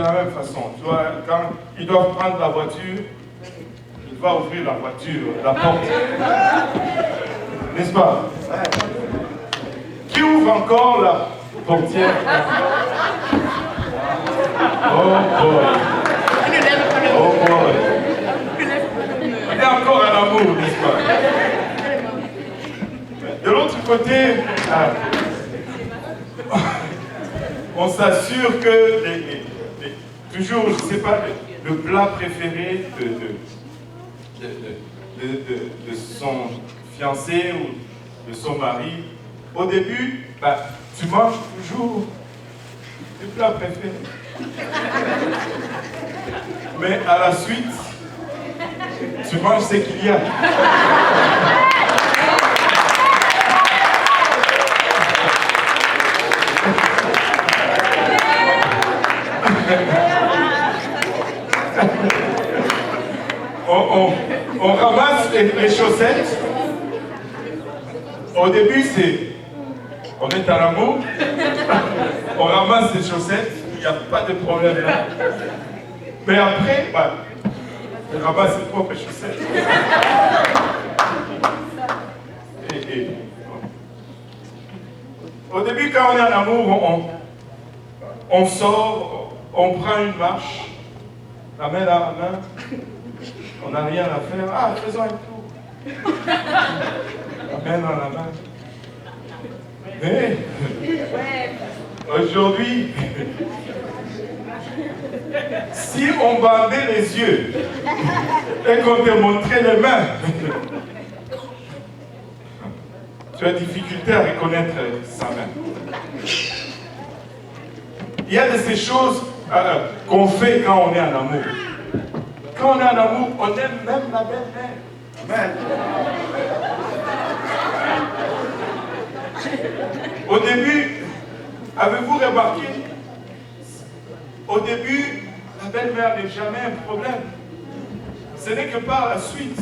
De la même façon, tu vois, quand ils doivent prendre la voiture, il va ouvrir la voiture, la porte. N'est-ce pas? Qui ouvre encore la portière? Oh boy. Oh boy. On est encore à l'amour, n'est-ce pas? De l'autre côté, on s'assure que toujours, je ne sais pas, le plat préféré de son fiancé ou de son mari, au début, tu manges toujours le plat préféré. Mais à la suite, tu manges ce qu'il y a. On ramasse les chaussettes. Au début, on est à l'amour. On ramasse les chaussettes. Il n'y a pas de problème là. Mais après, on ramasse ses propres chaussettes. Au début, quand on est en amour, on sort, on prend une marche, la main dans la main. On n'a rien à faire. Ah, faisons un tour. La main dans la main. Mais aujourd'hui, si on bandait les yeux et qu'on te montrait les mains, tu as difficulté à reconnaître sa main. Il y a de ces choses qu'on fait quand on est en amour. Quand on est en amour, on aime même la belle-mère. Amen. Au début, avez-vous remarqué? Au début, la belle-mère n'est jamais un problème. Ce n'est que par la suite.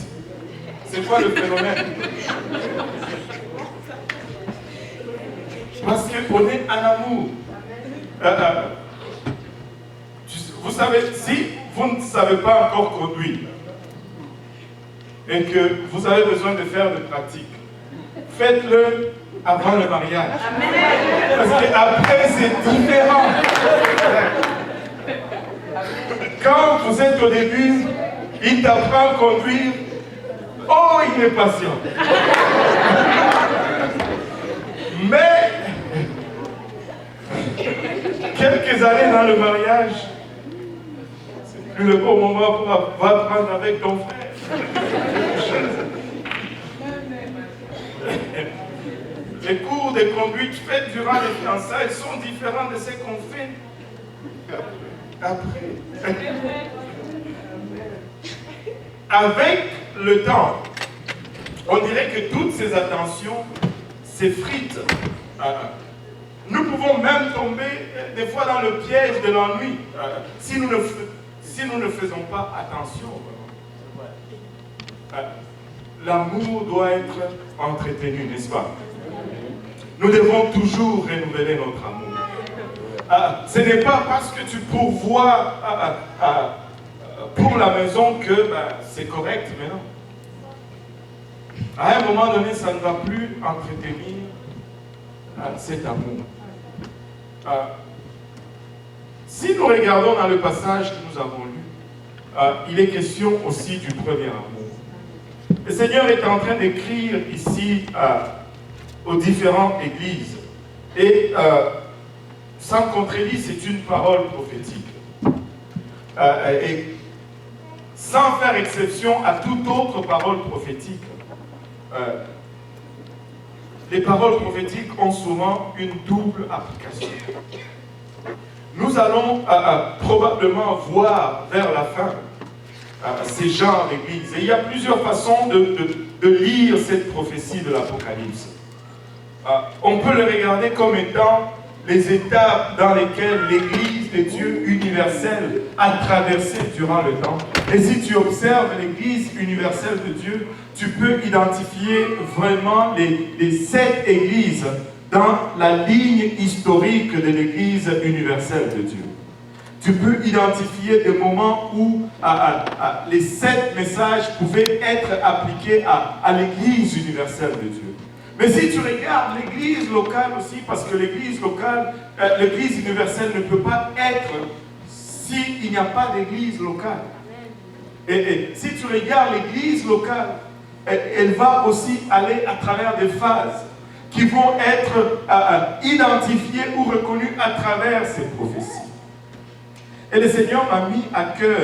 C'est quoi le phénomène? Parce qu'on est en amour. Vous savez, si vous ne savez pas encore conduire et que vous avez besoin de faire des pratiques, faites-le avant le mariage. Parce qu'après, c'est différent. Quand vous êtes au début, il t'apprend à conduire. Oh, il est patient. Mais, quelques années dans le mariage, c'est plus le bon moment pour apprendre avec ton frère. Les cours de conduite faits durant les fiançailles sont différents de ce qu'on fait après. Avec le temps, on dirait que toutes ces attentions s'effritent. Nous pouvons même tomber des fois dans le piège de l'ennui si nous ne faisons pas attention. L'amour doit être entretenu, n'est-ce pas? Nous devons toujours renouveler notre amour. Ce n'est pas parce que tu pourvois pour la maison que c'est correct, mais non. À un moment donné, ça ne va plus entretenir cet amour. Si nous regardons dans le passage que nous avons lu, il est question aussi du premier amour. Le Seigneur est en train d'écrire ici aux différentes églises. Et sans contredit, c'est une parole prophétique. Et sans faire exception à toute autre parole prophétique, les paroles prophétiques ont souvent une double application. Nous allons probablement voir vers la fin ces genres d'église. Et il y a plusieurs façons de lire cette prophétie de l'Apocalypse. On peut le regarder comme étant les étapes dans lesquelles l'Église de Dieu universelle a traversé durant le temps. Et si tu observes l'Église universelle de Dieu, tu peux identifier vraiment les 7 églises dans la ligne historique de l'Église universelle de Dieu. tu peux identifier des moments où les 7 messages pouvaient être appliqués à l'Église universelle de Dieu. Mais si tu regardes l'Église locale aussi, parce que l'Église locale, l'Église universelle ne peut pas être s'il n'y a pas d'Église locale. Et si tu regardes l'Église locale, elle va aussi aller à travers des phases qui vont être identifiées ou reconnues à travers ces prophéties. Et le Seigneur m'a mis à cœur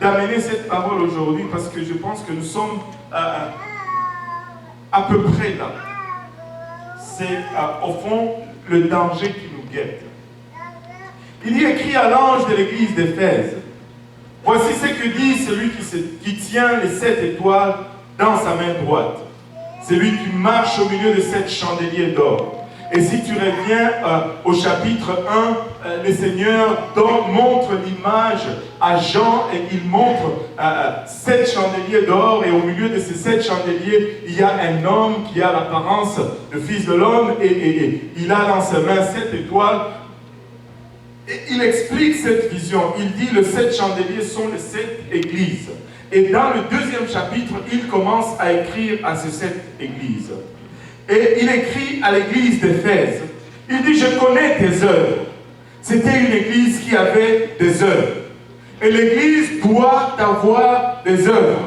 d'amener cette parole aujourd'hui parce que je pense que nous sommes à peu près là. C'est au fond le danger qui nous guette. Il y a écrit à l'ange de l'église d'Éphèse, voici ce que dit celui qui tient les 7 étoiles dans sa main droite, celui qui marche au milieu de 7 chandeliers d'or. Et si tu reviens au chapitre 1, le Seigneur montre l'image à Jean et il montre 7 chandeliers d'or et au milieu de ces 7 chandeliers, il y a un homme qui a l'apparence de fils de l'homme et il a dans ses mains 7 étoiles. Et il explique cette vision. Il dit les 7 chandeliers sont les 7 églises. Et dans le 2e chapitre, il commence à écrire à ces 7 églises. Et il écrit à l'église d'Éphèse. Il dit, je connais tes œuvres. C'était une église qui avait des œuvres. Et l'église doit avoir des œuvres.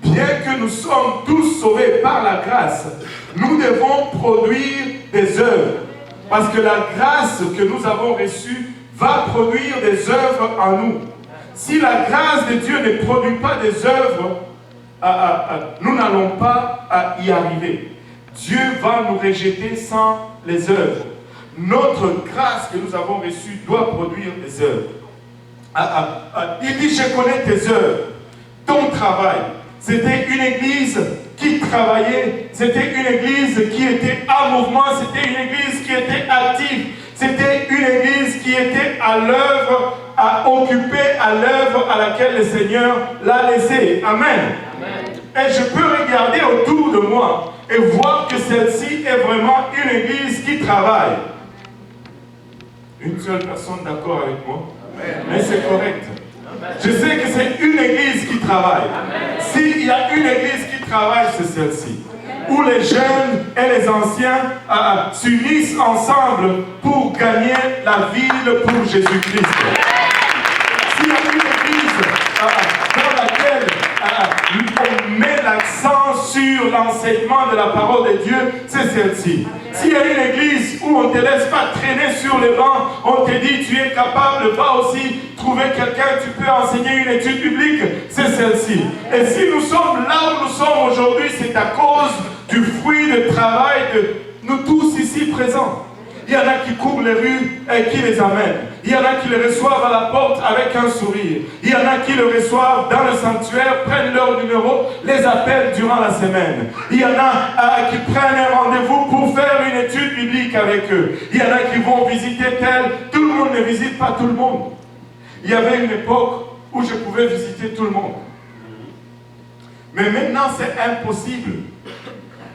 Bien que nous sommes tous sauvés par la grâce, nous devons produire des œuvres. Parce que la grâce que nous avons reçue va produire des œuvres en nous. Si la grâce de Dieu ne produit pas des œuvres, nous n'allons pas y arriver. Dieu va nous rejeter sans les œuvres. Notre grâce que nous avons reçue doit produire des œuvres. Il dit, je connais tes œuvres, ton travail. C'était une église qui travaillait, c'était une église qui était en mouvement, c'était une église qui était active, c'était une église qui était à l'œuvre, occupée à l'œuvre à laquelle le Seigneur l'a laissé. Amen. Amen. Et je peux regarder autour de moi et voir que celle-ci est vraiment une église qui travaille. Une seule personne d'accord avec moi? Amen. Mais c'est correct. Amen. Je sais que c'est une église qui travaille. S'il y a une église qui travaille, c'est celle-ci. Où les jeunes et les anciens s'unissent ensemble pour gagner la ville pour Jésus-Christ. S'il y a une église dans laquelle on met l'accent sur l'enseignement de la parole de Dieu, c'est celle-ci. S'il y a une église où on ne te laisse pas traîner sur les bancs, on te dit tu es capable, va aussi trouver quelqu'un, tu peux enseigner une étude biblique, c'est celle-ci. Et si nous sommes là où nous sommes aujourd'hui, c'est à cause du fruit de travail de nous tous ici présents. Il y en a qui courent les rues et qui les amènent. Il y en a qui les reçoivent à la porte avec un sourire. Il y en a qui le reçoivent dans le sanctuaire, prennent leur numéro, les appellent durant la semaine. Il y en a qui prennent un rendez-vous pour faire une étude biblique avec eux. Il y en a qui vont visiter tel. Tout le monde ne visite pas tout le monde. Il y avait une époque où je pouvais visiter tout le monde. Mais maintenant, c'est impossible.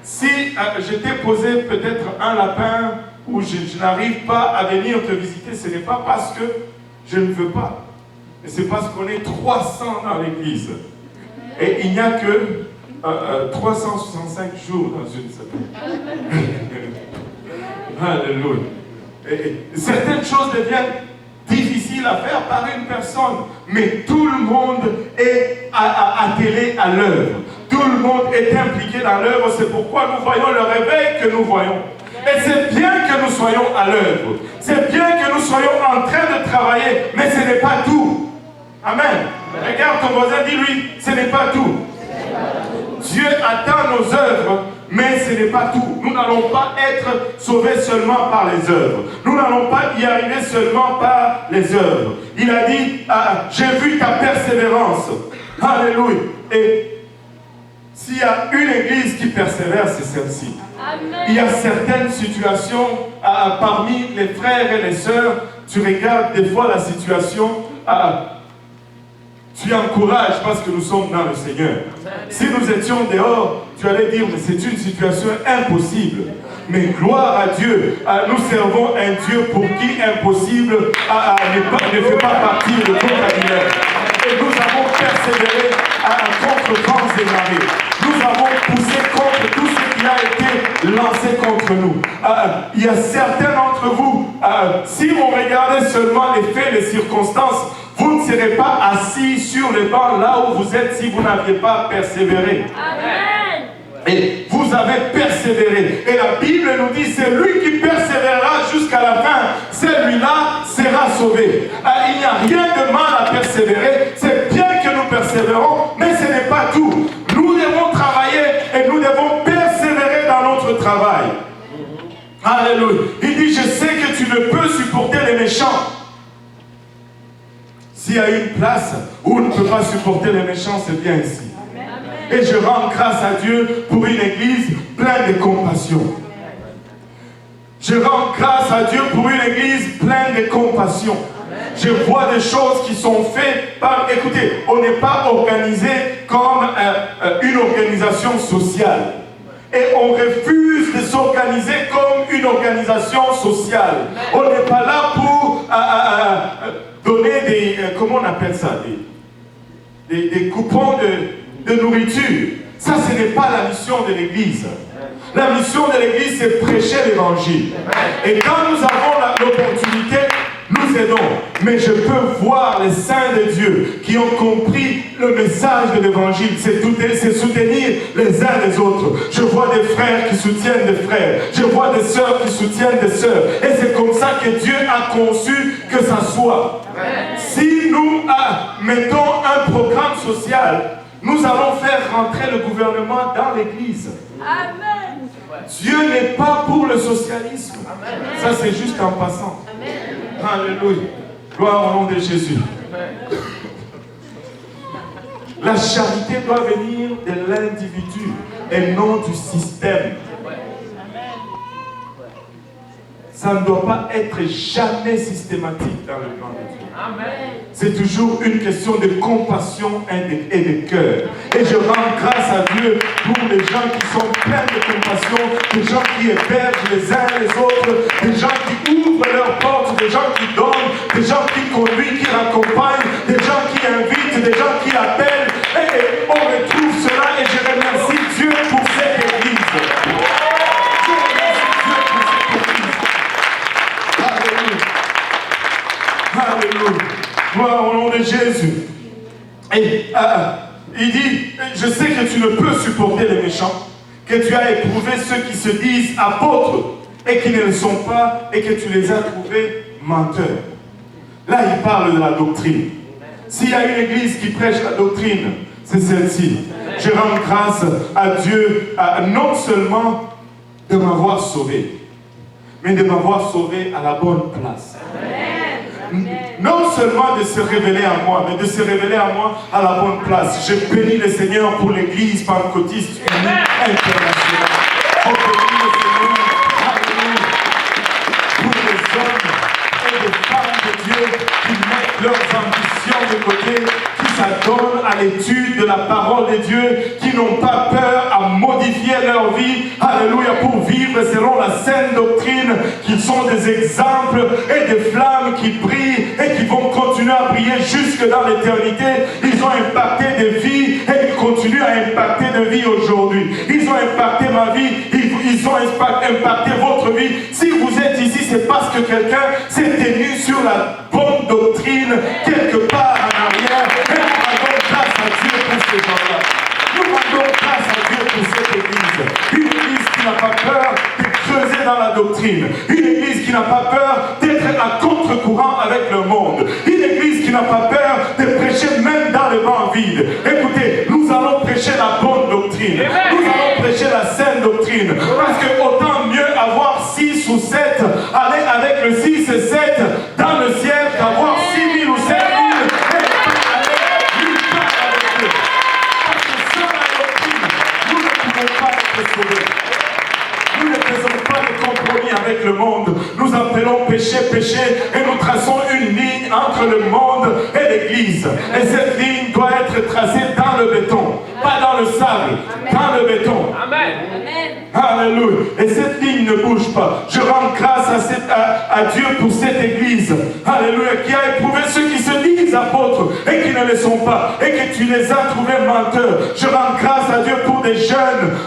Si je t'ai posé peut-être un lapin où je n'arrive pas à venir te visiter, ce n'est pas parce que je ne veux pas. Mais c'est parce qu'on est 300 dans l'église. Et il n'y a que 365 jours dans une semaine. Alléluia. Et certaines choses deviennent difficiles à faire par une personne, mais tout le monde est attelé à l'œuvre. Tout le monde est impliqué dans l'œuvre. C'est pourquoi nous voyons le réveil que nous voyons. Et c'est bien que nous soyons à l'œuvre. C'est bien que nous soyons en train de travailler, mais ce n'est pas tout. Amen. Regarde ton voisin, dis-lui, ce n'est pas tout. Dieu attend nos œuvres, mais ce n'est pas tout. Nous n'allons pas être sauvés seulement par les œuvres. Nous n'allons pas y arriver seulement par les œuvres. Il a dit, j'ai vu ta persévérance. Alléluia. Et s'il y a une église qui persévère, c'est celle-ci. Il y a certaines situations parmi les frères et les sœurs, tu regardes des fois la situation, tu encourages parce que nous sommes dans le Seigneur. Si nous étions dehors, tu allais dire, mais c'est une situation impossible. Mais gloire à Dieu, nous servons un Dieu pour qui impossible ne fait pas partie de notre vocabulaire. Et nous avons persévéré contre vents et marées. Nous avons poussé contre tout ce qui a été lancé contre nous. Il y a certains d'entre vous, si on regardait seulement les faits, les circonstances, vous ne serez pas assis sur les bancs là où vous êtes si vous n'aviez pas persévéré. Amen. Et vous avez persévéré. Et la Bible nous dit, c'est lui qui persévérera jusqu'à la fin. Celui-là sera sauvé. Il n'y a rien de mal à persévérer. C'est bien que nous persévérons, mais ce n'est pas tout. Nous devons travailler et nous devons persévérer dans notre travail. Alléluia. Il dit, je sais que tu ne peux supporter les méchants. S'il y a une place où on ne peut pas supporter les méchants, c'est bien ici. Et je rends grâce à Dieu pour une église pleine de compassion. Je rends grâce à Dieu pour une église pleine de compassion. Je vois des choses qui sont faites par... Écoutez, on n'est pas organisé comme une organisation sociale. Et on refuse de s'organiser comme une organisation sociale. On n'est pas là pour donner des... comment on appelle ça? Des coupons de nourriture. Ça, ce n'est pas la mission de l'Église. La mission de l'Église, c'est prêcher l'Évangile. Et quand nous avons l'opportunité, nous aidons. Mais je peux voir les saints de Dieu qui ont compris le message de l'Évangile. C'est soutenir les uns les autres. Je vois des frères qui soutiennent des frères. Je vois des sœurs qui soutiennent des sœurs. Et c'est comme ça que Dieu a conçu que ça soit. Si nous mettons un programme social, nous allons faire rentrer le gouvernement dans l'Église. Amen. Dieu n'est pas pour le socialisme. Amen. Ça, c'est juste en passant. Amen. Alléluia. Gloire au nom de Jésus. Amen. La charité doit venir de l'individu et non du système. Ça ne doit pas être jamais systématique dans le plan de Dieu. C'est toujours une question de compassion et de cœur. Et je rends grâce à Dieu pour les gens qui sont pleins de compassion, des gens qui hébergent les uns les autres, des gens qui ouvrent leurs portes, des gens qui donnent, des gens qui conduisent, qui raccompagnent, des gens qui invitent, des gens qui appellent. Et on retrouve cela et je remercie Dieu pour cette église. Alléluia. Gloire au nom de Jésus. Et il dit, je sais que tu ne peux supporter les méchants, que tu as éprouvé ceux qui se disent apôtres et qui ne le sont pas, et que tu les as trouvés menteurs. Là, il parle de la doctrine. S'il y a une église qui prêche la doctrine, c'est celle-ci. Je rends grâce à Dieu, non seulement de m'avoir sauvé, mais de m'avoir sauvé à la bonne place. Non seulement de se révéler à moi, mais de se révéler à moi à la bonne place. Je bénis le Seigneur pour l'église pentecôtiste unie internationale. Je bénis le Seigneur, alléluia, pour les hommes et les femmes de Dieu qui mettent leurs ambitions de côté, qui s'adonnent à l'étude de la parole de Dieu, qui n'ont pas peur à modifier leur vie, alléluia, pour vivre selon la saine doctrine, qui sont des exemples et des flammes qui brillent et qui vont continuer à briller jusque dans l'éternité. Ils ont impacté des vies et ils continuent à impacter des vies aujourd'hui. Ils ont impacté ma vie, ils ont impacté votre vie. Si vous êtes ici, c'est parce que quelqu'un s'est tenu sur la bonne doctrine quelque part en arrière. Et nous rendons grâce à Dieu pour ces gens-là. Nous rendons grâce à Dieu pour cette église. Une église qui n'a pas peur de creuser dans la doctrine. Une église qui n'a pas peur d'être à contre-courant avec le monde. Une église qui n'a pas peur de prêcher même dans les bancs vides. Écoutez, nous allons prêcher la bonne doctrine. Nous allons prêcher la saine doctrine. Parce que autant mieux avoir 6 ou 7, aller avec le 6 et 7 dans le ciel qu'avoir 6 000 ou 7 000 et aller nulle part avec Dieu. Parce que sans la doctrine, nous ne pouvons pas être sauvés. Nous ne faisons pas de compromis avec le monde. Nous appelons péché, péché, et nous traçons une ligne entre le monde et l'église. Et cette ligne doit être tracée dans le béton, pas dans le sable, dans le béton. Amen. Alléluia. Et cette ligne ne bouge pas. Je rends grâce à Dieu pour cette église, alléluia, qui a éprouvé ceux qui se disent apôtres et qui ne le sont pas, et que tu les as trouvés menteurs. Je rends grâce à Dieu pour des jeunes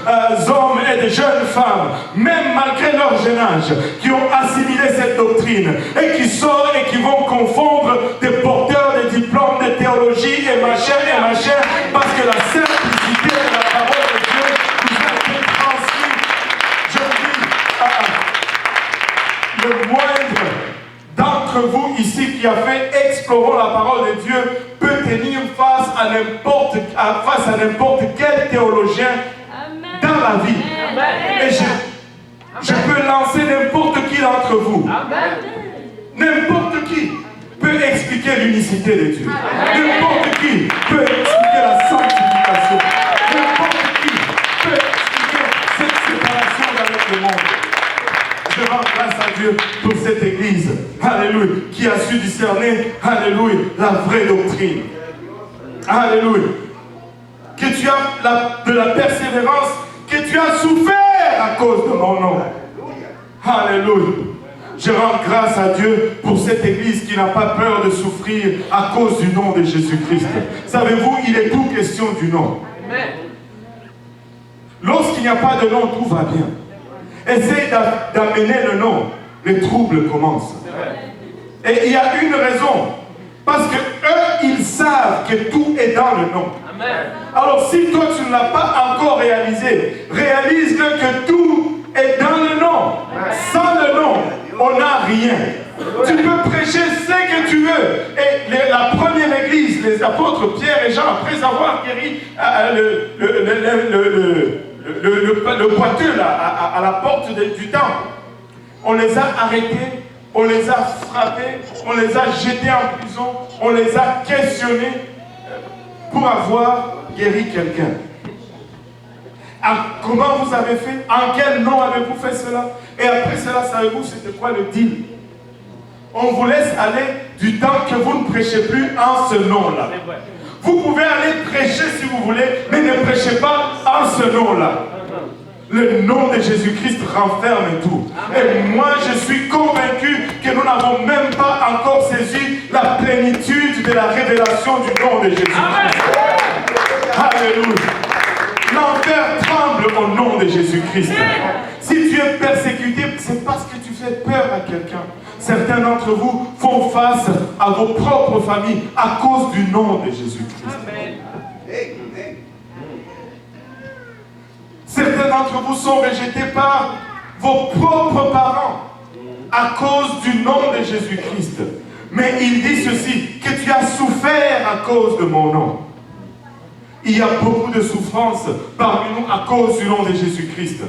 hommes et des jeunes femmes, même malgré leur jeune âge, qui ont assimilé cette doctrine et qui sortent et qui vont confondre des porteurs de diplômes de théologie et machin, parce que la simplicité de la parole de Dieu nous a été transmise. Je dis, le moindre d'entre vous ici qui a fait explorer la parole de Dieu peut tenir face à n'importe quel théologien dans la vie. Et je peux lancer n'importe qui d'entre vous. N'importe qui peut expliquer l'unicité de Dieu. N'importe qui peut expliquer la sanctification. N'importe qui peut expliquer cette séparation avec le monde. Je rends grâce à Dieu pour cette église, alléluia, qui a su discerner, alléluia, la vraie doctrine. Alléluia. Que tu as de la persévérance, que tu as souffert à cause de mon nom. Alléluia. Je rends grâce à Dieu pour cette église qui n'a pas peur de souffrir à cause du nom de Jésus-Christ. Savez-vous, il est tout question du nom. Lorsqu'il n'y a pas de nom, tout va bien. Essaye d'amener le nom, les troubles commencent. Et il y a une raison. Parce que eux, ils savent que tout est dans le nom. Alors si toi tu ne l'as pas encore réalisé, réalise-le que tout est dans le nom. Sans le nom, on n'a rien. Tu peux prêcher ce que tu veux. Et la première église, les apôtres Pierre et Jean, après avoir guéri le boiteux là, à la porte du temple, on les a arrêtés, on les a frappés, on les a jetés en prison, on les a questionnés pour avoir guéri quelqu'un. Comment vous avez fait? En quel nom avez-vous fait cela? Et après cela, savez-vous c'était quoi le deal? On vous laisse aller du temps que vous ne prêchez plus en ce nom-là. Vous pouvez aller prêcher si vous voulez, mais ne prêchez pas en ce nom-là. Le nom de Jésus-Christ renferme tout. Et moi, je suis convaincu que nous n'avons même pas encore saisi la plénitude de la révélation du nom de Jésus-Christ. Alléluia. L'enfer tremble au nom de Jésus-Christ. Si tu es persécuté, c'est parce que tu fais peur à quelqu'un. Certains d'entre vous font face à vos propres familles à cause du nom de Jésus-Christ. Certains d'entre vous sont rejetés par vos propres parents à cause du nom de Jésus-Christ. Mais il dit ceci, que tu as souffert à cause de mon nom. Il y a beaucoup de souffrance parmi nous à cause du nom de Jésus-Christ.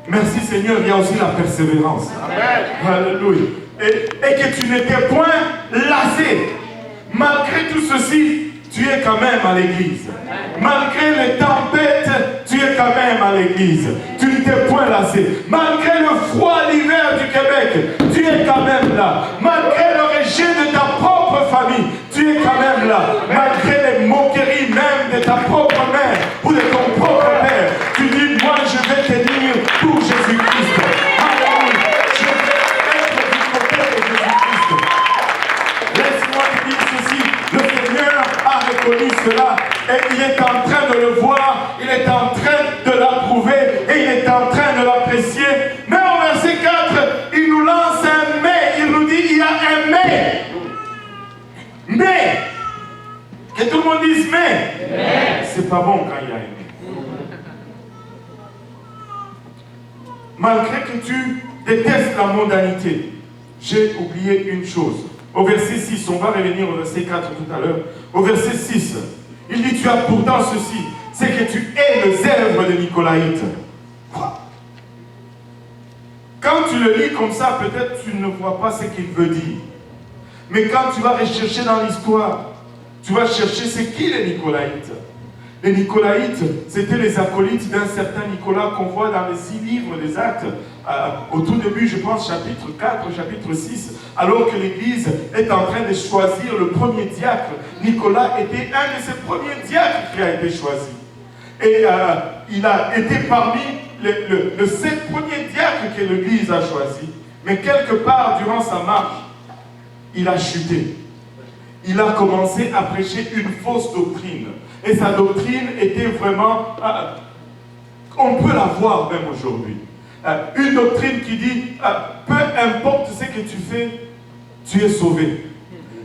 Merci Seigneur, il y a aussi la persévérance. Amen. Alléluia. Et que tu n'étais point lassé. Malgré tout ceci, tu es quand même à l'église. Malgré les tempêtes, tu es quand même à l'église. Tu ne t'es point lassé. Malgré le froid l'hiver du Québec, tu es quand même là. Malgré le rejet de ta propre famille, tu es quand même là. Malgré les moqueries même de ta propre mère ou de ton propre père, tu dis, moi je vais tenir pour Jésus-Christ. Alléluia. Je vais être du côté de Jésus-Christ. Laisse-moi te dire ceci. Le Seigneur a reconnu cela et il est en train de le voir, il est en train de l'approuver et il est en train de l'apprécier. Mais au verset 4, il nous lance un mais, il nous dit il y a un mais. Mais, que tout le monde dise mais, c'est pas bon quand il y a un mais. Malgré que tu détestes la mondanité, j'ai oublié une chose. Au verset 6, on va revenir au verset 4 tout à l'heure. Au verset 6, il dit, tu as pourtant ceci, c'est que tu es le zèbre de Nicolaïte. Quoi? Quand tu le lis comme ça, peut-être tu ne vois pas ce qu'il veut dire. Mais quand tu vas rechercher dans l'histoire, tu vas chercher c'est qui les Nicolaïtes. Les Nicolaïtes, c'était les acolytes d'un certain Nicolas qu'on voit dans les 6 livres des Actes. Au tout début, je pense, chapitre 4, chapitre 6, alors que l'Église est en train de choisir le premier diacre. Nicolas était un de ces premiers diacres qui a été choisi. Et il a été parmi le 7 premiers diacres que l'Église a choisi, mais quelque part durant sa marche, il a chuté. Il a commencé à prêcher une fausse doctrine. Et sa doctrine était vraiment... on peut la voir même aujourd'hui. Une doctrine qui dit, peu importe ce que tu fais, tu es sauvé.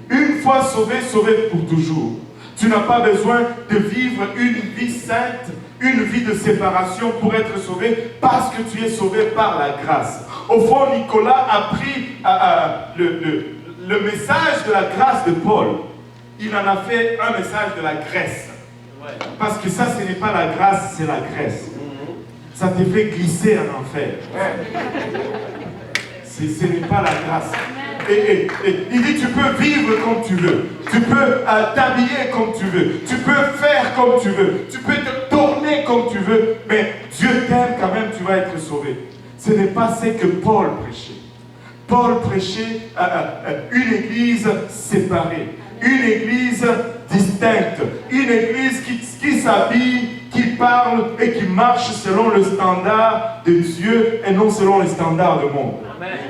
Une fois sauvé, sauvé pour toujours. Tu n'as pas besoin de vivre une vie sainte, une vie de séparation pour être sauvé, parce que tu es sauvé par la grâce. Au fond, Nicolas a pris le message de la grâce de Paul. Il en a fait un message de la graisse. Parce que ça, ce n'est pas la grâce, c'est la graisse. Ça te fait glisser en enfer. Ce n'est pas la grâce. Et il dit, tu peux vivre comme tu veux. Tu peux t'habiller comme tu veux. Tu peux faire comme tu veux. Tu peux te tourner comme tu veux. Mais Dieu t'aime quand même, tu vas être sauvé. Ce n'est pas ce que Paul prêchait. Paul prêchait une église séparée. Une église distincte. Une église qui s'habille, qui parle et qui marche selon le standard de Dieu et non selon les standards du monde.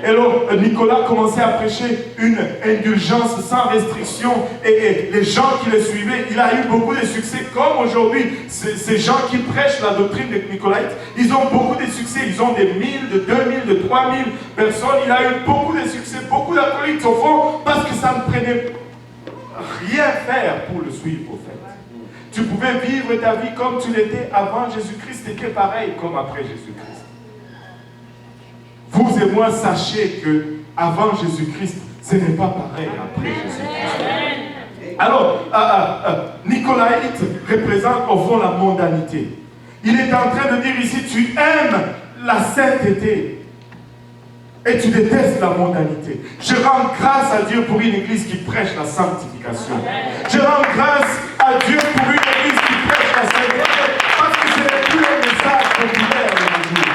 Et alors, Nicolas commençait à prêcher une indulgence sans restriction et les gens qui le suivaient, il a eu beaucoup de succès. Comme aujourd'hui, ces gens qui prêchent la doctrine de Nicolaïte, ils ont beaucoup de succès. Ils ont des 1000, de 2000, de 3000 personnes. Il a eu beaucoup de succès, beaucoup d'acolytes au fond, parce que ça ne prenait rien faire pour le suivre au fait. Tu pouvais vivre ta vie comme tu l'étais avant Jésus-Christ, c'était pareil comme après Jésus-Christ. Vous et moi, sachez que avant Jésus-Christ, ce n'est pas pareil après Jésus-Christ. Alors, Nicolaïte représente au fond la mondanité. Il est en train de dire ici, tu aimes la sainteté et tu détestes la mondanité. Je rends grâce à Dieu pour une église qui prêche la sanctification. Je rends grâce à Dieu pour une église qui prêche la sainteté, parce que ce n'est plus un message populaire aujourd'hui.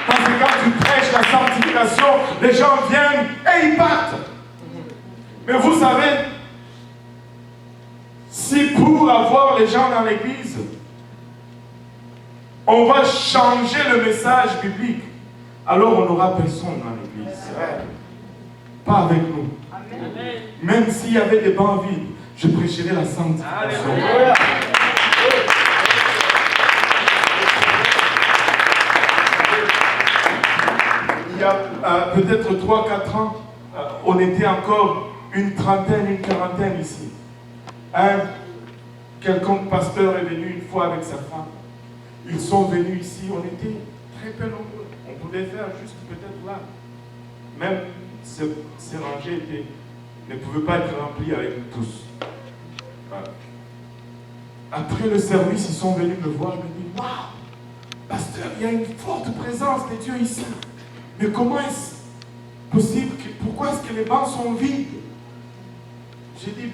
Parce que quand tu prêches la sanctification, les gens viennent et ils partent. Mais vous savez, si pour avoir les gens dans l'église, on va changer le message biblique, alors on n'aura personne dans l'église. Pas avec nous. Amen. Même s'il y avait des bancs vides, je prêcherai la sanctification. Amen. Il y a peut-être 3-4 ans, on était encore une trentaine, une quarantaine ici. Quelconque pasteur est venu une fois avec sa femme. Ils sont venus ici, on était très peu nombreux. On pouvait faire juste peut-être là. Même ces rangées ne pouvaient pas être remplies avec nous tous. Voilà. Après le service, ils sont venus me voir. Je me dis, waouh, pasteur, il y a une forte présence de Dieu ici. Mais comment est-ce possible? Pourquoi est-ce que les bancs sont vides? J'ai dit,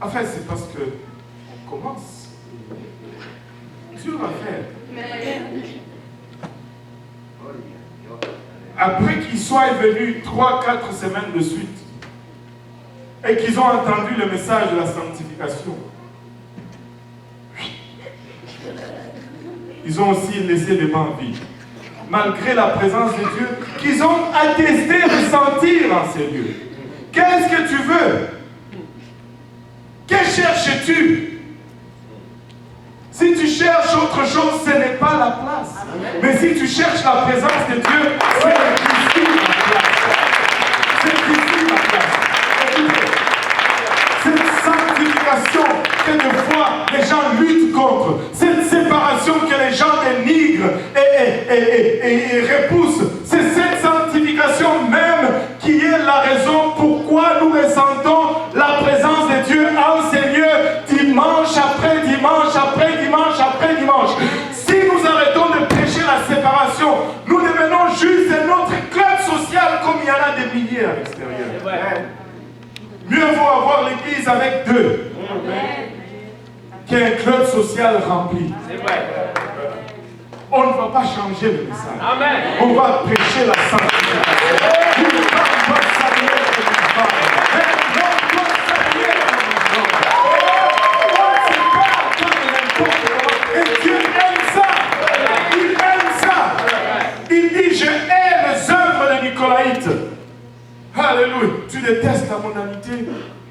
en fait, c'est parce que on commence. Dieu va faire. Après qu'ils soient venus 3-4 semaines de suite et qu'ils ont entendu le message de la sanctification, ils ont aussi laissé les bancs vides. Malgré la présence de Dieu, qu'ils ont attesté ressentir en ces lieux. Qu'est-ce que tu veux? Que cherches-tu? Si tu cherches autre chose, ce n'est pas la place. Mais si tu cherches la présence de Dieu, c'est ici la place. C'est ici la place. Cette sanctification que des fois les gens luttent contre, cette séparation que les gens dénigrent et repoussent, c'est cette sanctification même qui est la raison pourquoi nous ressentons la présence de Dieu en ces lieux, dimanche après dimanche après dimanche après dimanche. Si nous arrêtons de prêcher la séparation, nous devenons juste notre club social comme il y en a des milliers à l'extérieur. Mieux vaut avoir l'église avec deux qu'un club social rempli. On ne va pas changer le message. Amen. On va prêcher la sanctification. Et Dieu aime ça.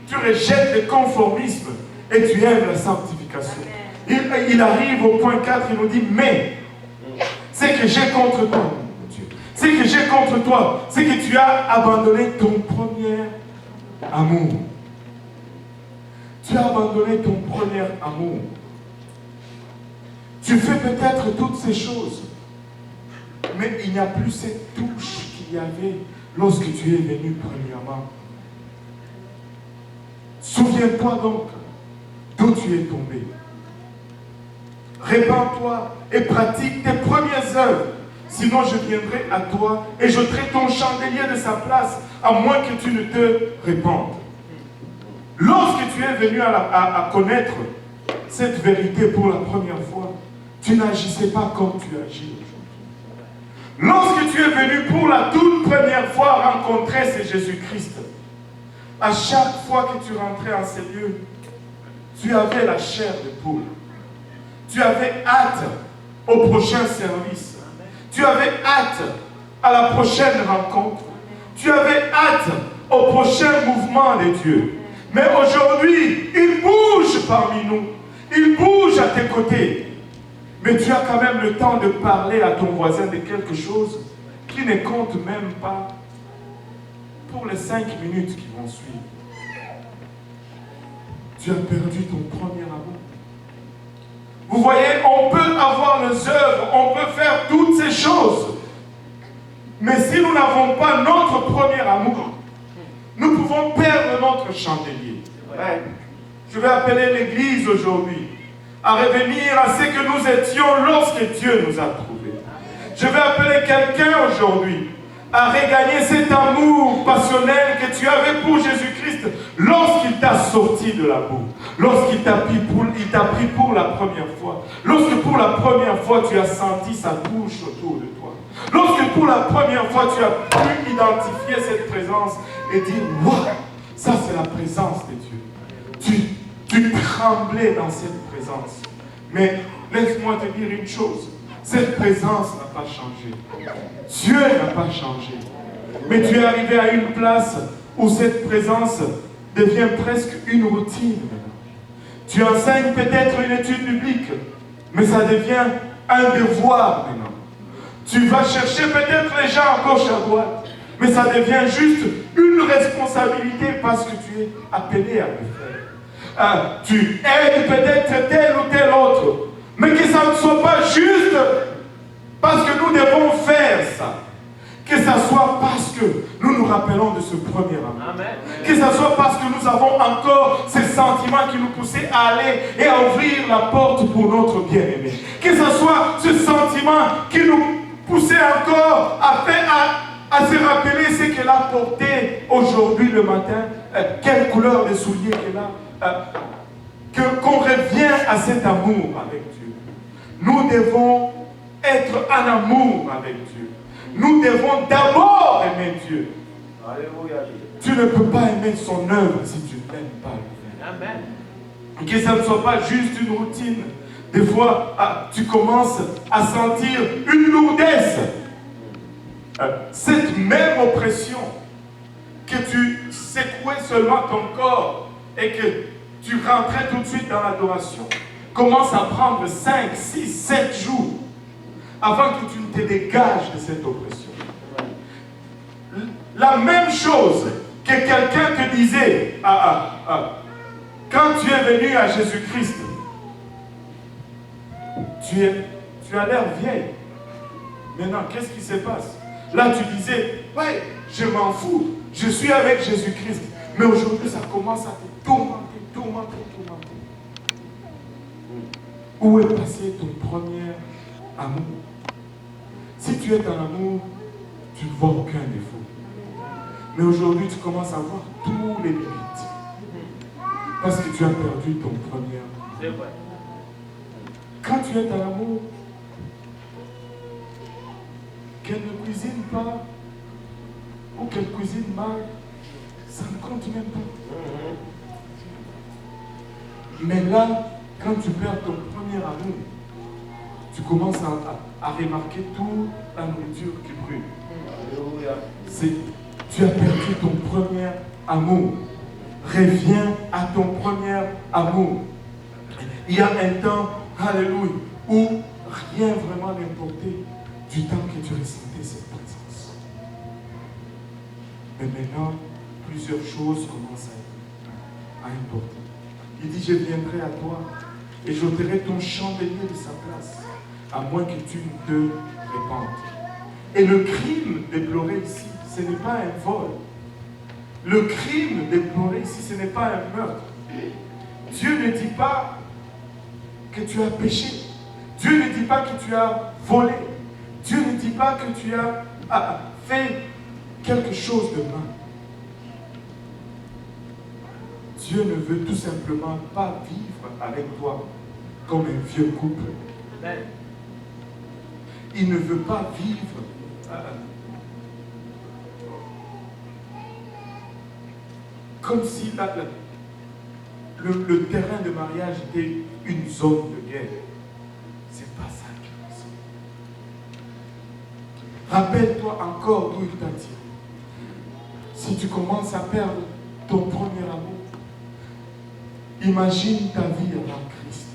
tu rejettes le conformisme et tu aimes la sanctification. Il arrive au point 4, il nous dit, mais, c'est que j'ai contre toi, Dieu. C'est que j'ai contre toi, c'est que tu as abandonné ton premier amour. Tu as abandonné ton premier amour. Tu fais peut-être toutes ces choses, mais il n'y a plus cette touche qu'il y avait lorsque tu es venu premièrement. Souviens-toi donc d'où tu es tombé. Répands-toi et pratique tes premières œuvres. Sinon, je viendrai à toi et j'ôterai ton chandelier de sa place, à moins que tu ne te répandes. Lorsque tu es venu à connaître cette vérité pour la première fois, tu n'agissais pas comme tu agis aujourd'hui. Lorsque tu es venu pour la toute première fois rencontrer ce Jésus-Christ, à chaque fois que tu rentrais en ces lieux, tu avais la chair de poule. Tu avais hâte au prochain service. Tu avais hâte à la prochaine rencontre. Tu avais hâte au prochain mouvement de Dieu. Mais aujourd'hui, il bouge parmi nous. Il bouge à tes côtés. Mais tu as quand même le temps de parler à ton voisin de quelque chose qui ne compte même pas pour les 5 minutes qui vont suivre. Tu as perdu ton premier amour. Vous voyez, on peut avoir les œuvres, on peut faire toutes ces choses. Mais si nous n'avons pas notre premier amour, nous pouvons perdre notre chandelier. Je vais appeler l'Église aujourd'hui à revenir à ce que nous étions lorsque Dieu nous a trouvés. Je vais appeler quelqu'un aujourd'hui à regagner cet amour passionnel que tu avais pour Jésus-Christ lorsqu'il t'a sorti de la boue, lorsqu'il t'a pris pour la première fois, lorsque pour la première fois tu as senti sa touche autour de toi, lorsque pour la première fois tu as pu identifier cette présence et dire « Waouh, ça c'est la présence de Dieu ». Tu tremblais dans cette présence. Mais laisse-moi te dire une chose, cette présence n'a pas changé. Dieu n'a pas changé. Mais tu es arrivé à une place où cette présence devient presque une routine. Tu enseignes peut-être une étude biblique, mais ça devient un devoir maintenant. Tu vas chercher peut-être les gens à gauche, à droite, mais ça devient juste une responsabilité parce que tu es appelé à le faire. Tu aides peut-être tel ou tel autre, mais que ça ne soit pas juste parce que nous devons faire ça. Que ça soit parce que nous nous rappelons de ce premier amour. Amen. Que ça soit parce que nous avons encore ces sentiments qui nous poussaient à aller et à ouvrir la porte pour notre bien-aimé. Que ça soit ce sentiment qui nous poussait encore à se rappeler ce qu'elle a porté aujourd'hui le matin, quelle couleur de souliers qu'elle a, qu'on revient à cet amour avec Dieu. Nous devons être en amour avec Dieu. Nous devons d'abord aimer Dieu. Alléluia. Tu ne peux pas aimer son œuvre si tu ne l'aimes pas. Amen. Que ça ne soit pas juste une routine. Des fois, tu commences à sentir une lourdesse. Cette même oppression que tu secouais seulement ton corps et que tu rentrais tout de suite dans l'adoration commence à prendre 5, 6, 7 jours avant que tu ne te dégages de cette oppression. La même chose que quelqu'un te disait quand tu es venu à Jésus-Christ, tu as l'air vieille. Maintenant, qu'est-ce qui se passe? Là, tu disais, ouais, je m'en fous, je suis avec Jésus-Christ. Mais aujourd'hui, ça commence à te tourmenter. Où est passé ton premier amour? Si tu es dans l'amour, tu ne vois aucun défaut. Mais aujourd'hui, tu commences à voir tous les limites. Parce que tu as perdu ton premier amour. C'est vrai. Quand tu es dans l'amour, qu'elle ne cuisine pas ou qu'elle cuisine mal, ça ne compte même pas. Mais là, quand tu perds ton premier amour, tu commences à remarquer toute la nourriture qui brûle. Tu as perdu ton premier amour. Reviens à ton premier amour. Il y a un temps, alléluia, où rien vraiment n'importait du temps que tu ressentais cette présence. Mais maintenant, plusieurs choses commencent à importer. Il dit, je viendrai à toi et j'ôterai ton chandelier de sa place, à moins que tu ne te répandes. Et le crime déploré ici, ce n'est pas un vol. Le crime déploré ici, ce n'est pas un meurtre. Dieu ne dit pas que tu as péché. Dieu ne dit pas que tu as volé. Dieu ne dit pas que tu as fait quelque chose de mal. Dieu ne veut tout simplement pas vivre avec toi comme un vieux couple. Il ne veut pas vivre comme si le terrain de mariage était une zone de guerre. C'est pas ça qu'il veut. Rappelle-toi encore d'où il t'a tiré. Si tu commences à perdre ton premier amour, imagine ta vie avant Christ.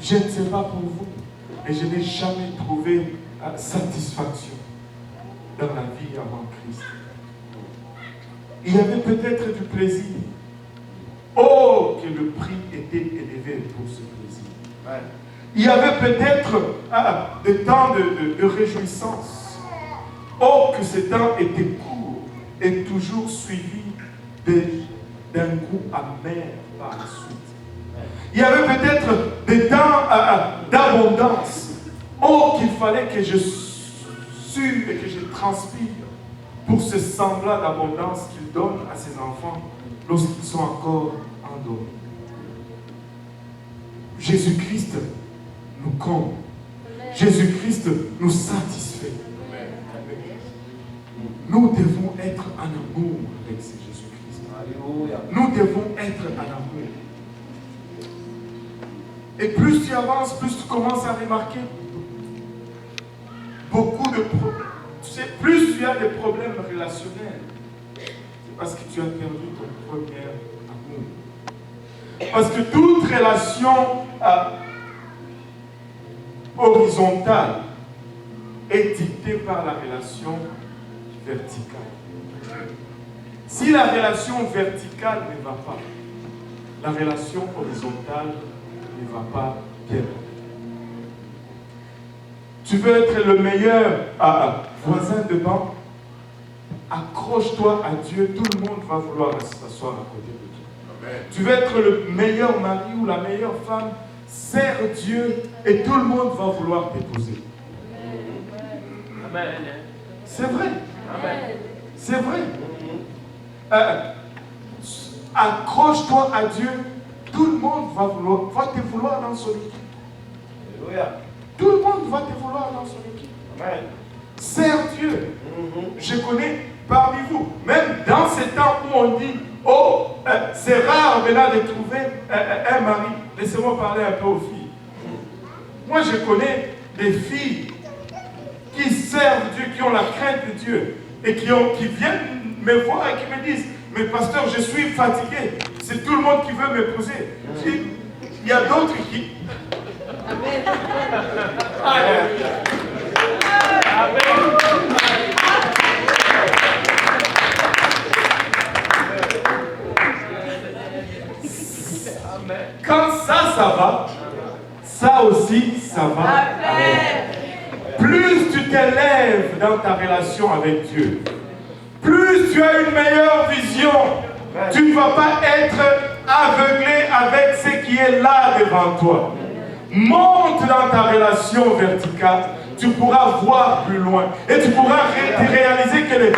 Je ne sais pas pour vous, mais je n'ai jamais trouvé satisfaction dans la vie avant Christ. Il y avait peut-être du plaisir. Oh, que le prix était élevé pour ce plaisir. Ouais. Il y avait peut-être des temps de réjouissance. Oh, que ce temps était court et toujours suivi d'un goût amer par la suite. Il y avait peut-être des temps d'abondance. Oh, qu'il fallait que je sue et que je transpire pour ce semblant d'abondance qu'il donne à ses enfants lorsqu'ils sont encore endormis. Jésus-Christ nous comble. Jésus-Christ nous satisfait. Nous devons être en amour avec ce Jésus-Christ. Nous devons être en amour. Et plus tu avances, plus tu commences à remarquer beaucoup de problèmes. Tu sais, plus tu as des problèmes relationnels, c'est parce que tu as perdu ton premier amour. Parce que toute relation horizontale est dictée par la relation verticale. Si la relation verticale ne va pas, la relation horizontale ne va pas bien. Tu veux être le meilleur voisin de banc? Accroche-toi à Dieu, tout le monde va vouloir s'asseoir à côté de toi. Amen. Tu veux être le meilleur mari ou la meilleure femme? Sers Dieu et tout le monde va vouloir t'épouser. Amen. C'est vrai. Amen. C'est vrai. Accroche-toi à Dieu, tout le monde va te vouloir dans son équipe. Alléluia. Tout le monde va te vouloir dans son équipe. Amen. Sers Dieu. Je connais parmi vous, même dans ces temps où on dit, oh, c'est rare maintenant de trouver un mari. Laissez-moi parler un peu aux filles. Moi, je connais des filles qui servent Dieu, qui ont la crainte de Dieu et qui viennent me voir et qui me disent, mais pasteur, je suis fatigué. C'est tout le monde qui veut m'épouser. Il y a d'autres qui... Amen. Quand ça va, ça aussi, ça va. Amen. Plus tu t'élèves dans ta relation avec Dieu, plus tu as une meilleure vision. Tu ne vas pas être aveuglé avec ce qui est là devant toi. Monte dans ta relation verticale, tu pourras voir plus loin. Et tu pourras réaliser que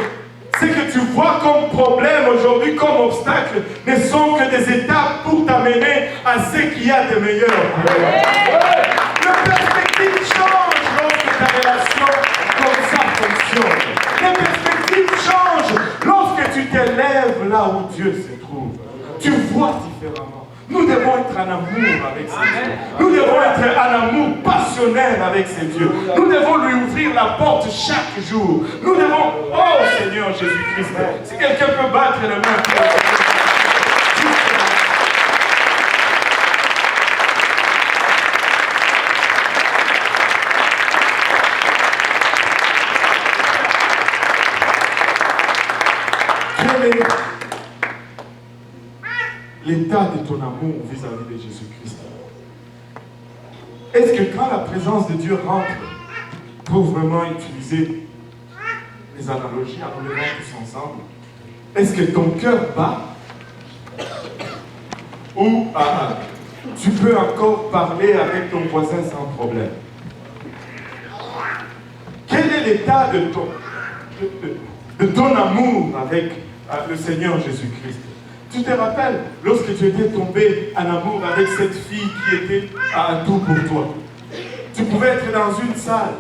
ce que tu vois comme problème aujourd'hui, comme obstacle, ne sont que des étapes pour t'amener à ce qu'il y a de meilleur. La perspective change lorsque ta relation comme ça fonctionne. La perspective change lorsque tu t'élèves là où Dieu se trouve. Tu vois différemment. Nous devons être en amour avec ces dieux. Nous devons être en amour passionnel avec ces dieux. Nous devons lui ouvrir la porte chaque jour. Nous devons, oh Seigneur Jésus-Christ, si quelqu'un peut battre les mains. Quel est l'état de ton amour vis-à-vis de Jésus-Christ? Est-ce que quand la présence de Dieu rentre, pour vraiment utiliser les analogies en nous levant tous ensemble, est-ce que ton cœur bat? Ou tu peux encore parler avec ton voisin sans problème? Quel est l'état de ton amour avec le Seigneur Jésus-Christ? Tu te rappelles lorsque tu étais tombé en amour avec cette fille qui était à tout pour toi? Tu pouvais être dans une salle.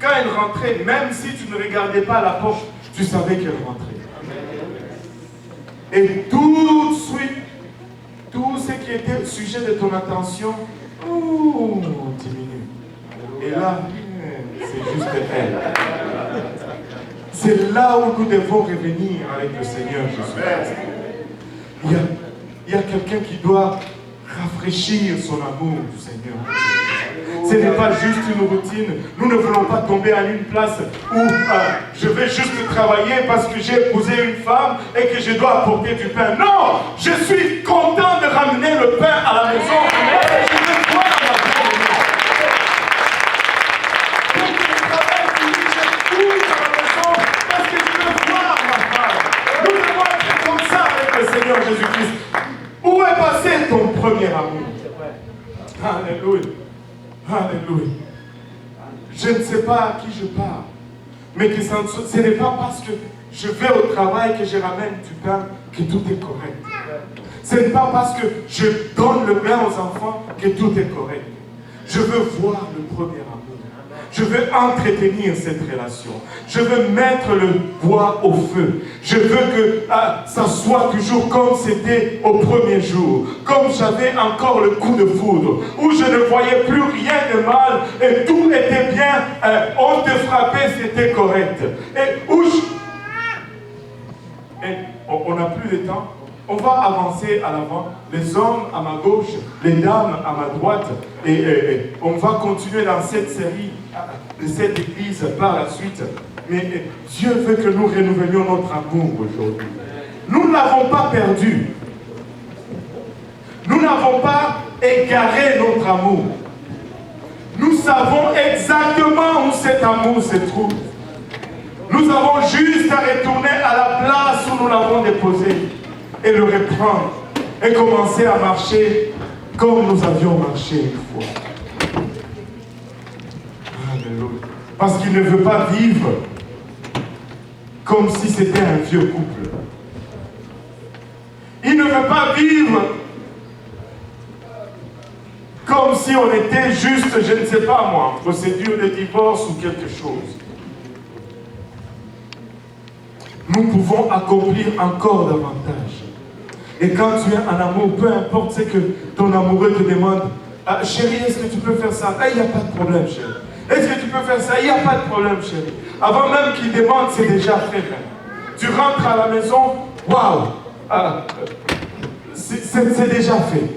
Quand elle rentrait, même si tu ne regardais pas la porte, tu savais qu'elle rentrait. Et tout de suite, tout ce qui était sujet de ton attention, diminue. Et là, c'est juste elle. C'est là où nous devons revenir avec le Seigneur Jésus-Christ. Il y a quelqu'un qui doit rafraîchir son amour du Seigneur. Ce n'est pas juste une routine. Nous ne voulons pas tomber à une place où je vais juste travailler parce que j'ai épousé une femme et que je dois apporter du pain. Non! Je suis content de ramener le pain à la maison. Et je vais voir ma femme. Donc je travaille fini, je couche à la maison parce que je veux voir ma femme. Nous devons être comme ça avec le Seigneur Jésus-Christ. Où est passé ton premier amour? Alléluia. Alléluia. Je ne sais pas à qui je parle, mais que ce n'est pas parce que je vais au travail que je ramène du pain que tout est correct. Ce n'est pas parce que je donne le pain aux enfants que tout est correct. Je veux voir le premier amour. Je veux entretenir cette relation. Je veux mettre le bois au feu. Je veux que ça soit toujours comme c'était au premier jour. Comme j'avais encore le coup de foudre. Où je ne voyais plus rien de mal. Et tout était bien. On te frappait, c'était correct. Et où on n'a plus de temps. On va avancer à l'avant, les hommes à ma gauche, les dames à ma droite, et on va continuer dans cette série de cette église par la suite. Mais Dieu veut que nous renouvelions notre amour aujourd'hui. Nous ne l'avons pas perdu. Nous n'avons pas égaré notre amour. Nous savons exactement où cet amour se trouve. Nous avons juste à retourner à la place où nous l'avons déposé. Et le reprendre et commencer à marcher comme nous avions marché une fois. Alléluia. Parce qu'il ne veut pas vivre comme si c'était un vieux couple. Il ne veut pas vivre comme si on était juste, je ne sais pas moi, en procédure de divorce ou quelque chose. Nous pouvons accomplir encore davantage. Et quand tu es en amour, peu importe ce que ton amoureux te demande, chérie, est-ce que tu peux faire ça? Il n'y a pas de problème, chérie. Est-ce que tu peux faire ça? Il n'y a pas de problème, chérie. Avant même qu'il demande, c'est déjà fait. Tu rentres à la maison, waouh, c'est déjà fait.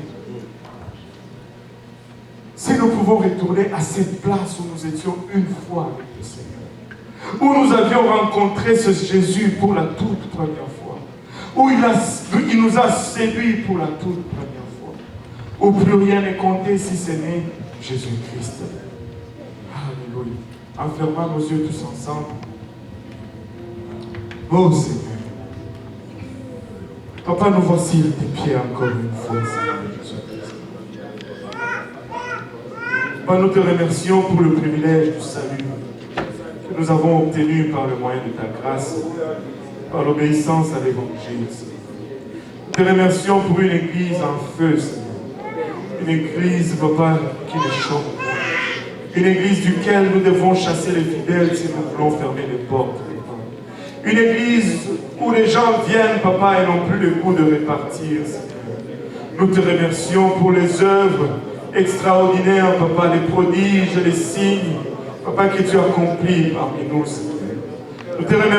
Si nous pouvons retourner à cette place où nous étions une fois avec le Seigneur, où nous avions rencontré ce Jésus pour la toute première fois, où il nous a séduits pour la toute première fois, où plus rien n'est compté si ce n'est Jésus-Christ. Alléluia. En fermant nos yeux tous ensemble. Oh Seigneur. Papa, nous voici à tes pieds encore une fois, Seigneur Jésus-Christ. Papa, nous te remercions pour le privilège du salut que nous avons obtenu par le moyen de ta grâce, par l'obéissance à l'évangile. Nous te remercions pour une église en feu, Seigneur. Une église, Papa, qui ne choque pas. Une église duquel nous devons chasser les fidèles si nous voulons fermer les portes. Une église où les gens viennent, Papa, et n'ont plus le goût de répartir, Seigneur. Nous te remercions pour les œuvres extraordinaires, Papa, les prodiges, les signes, Papa, que tu as accomplis parmi nous, Seigneur. Nous te remercions.